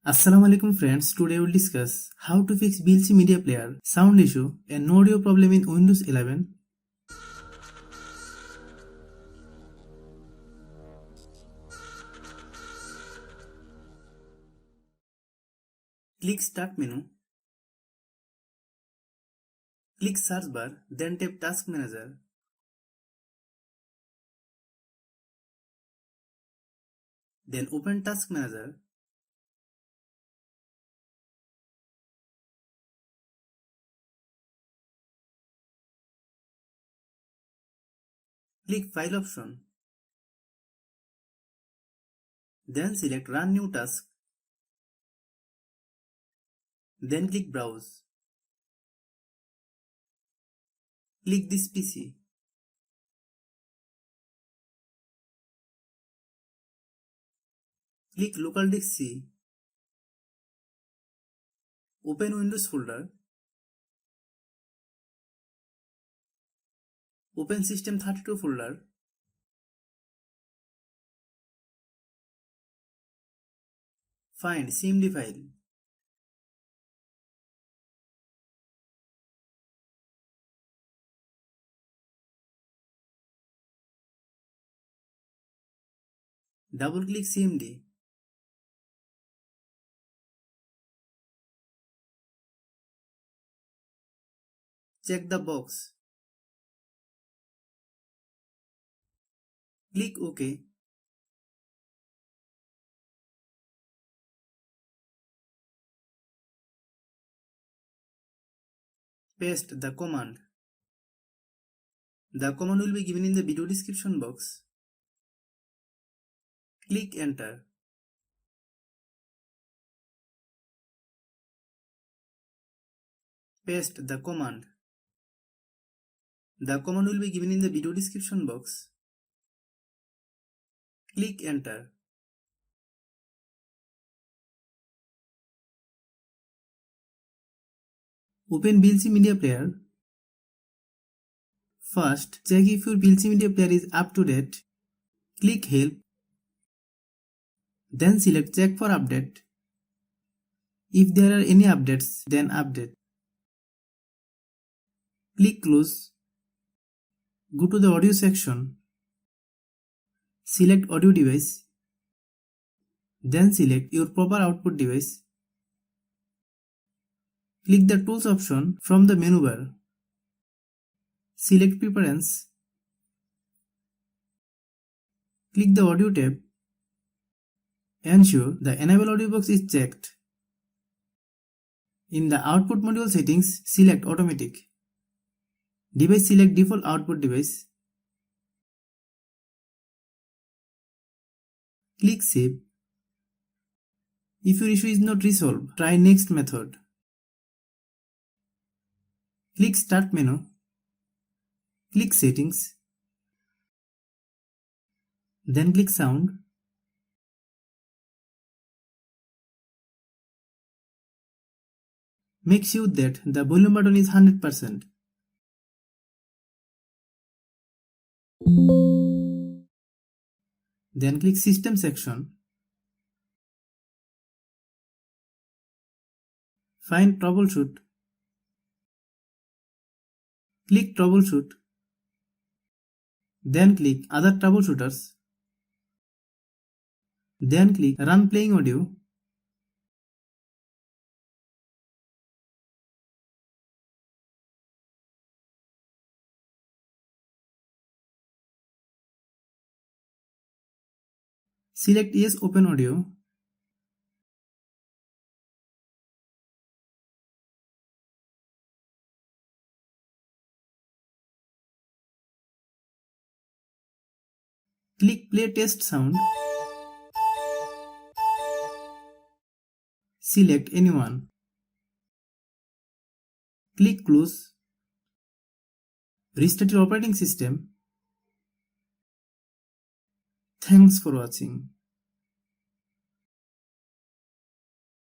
Assalamualaikum friends, today we'll discuss how to fix VLC media player sound issue and no audio problem in Windows 11. Click Start menu, click Search bar, then tap Task Manager. Then open Task Manager. Click File option. Then select Run New Task. Then click Browse. Click this PC. Click Local Disk C. Open Windows folder. Open System32 folder. Find CMD file. Double click CMD. Check the box. Click OK. Paste the command. The command will be given in the video description box. Click Enter. Paste the command. The command will be given in the video description box. Click Enter. Open VLC media player. First, check if your VLC media player is up to date. Click Help. Then select Check for update. If there are any updates, then update. Click Close. Go to the audio section. Select audio device. Then select your proper output device. Click the Tools option from the menu bar. Select Preference. Click the Audio tab. Ensure the Enable Audio box is checked. In the Output Module settings, select Automatic. Device select Default Output Device. Click Save. If your issue is not resolved, try next method. Click Start menu. Click Settings. Then click Sound. Make sure that the volume button is 100%. Then click System section. Find Troubleshoot. Click Troubleshoot. Then click Other Troubleshooters. Then click Run Playing Audio. Select Yes Open Audio. Click Play Test Sound. Select anyone. Click Close. Restart your operating system. Thanks for watching.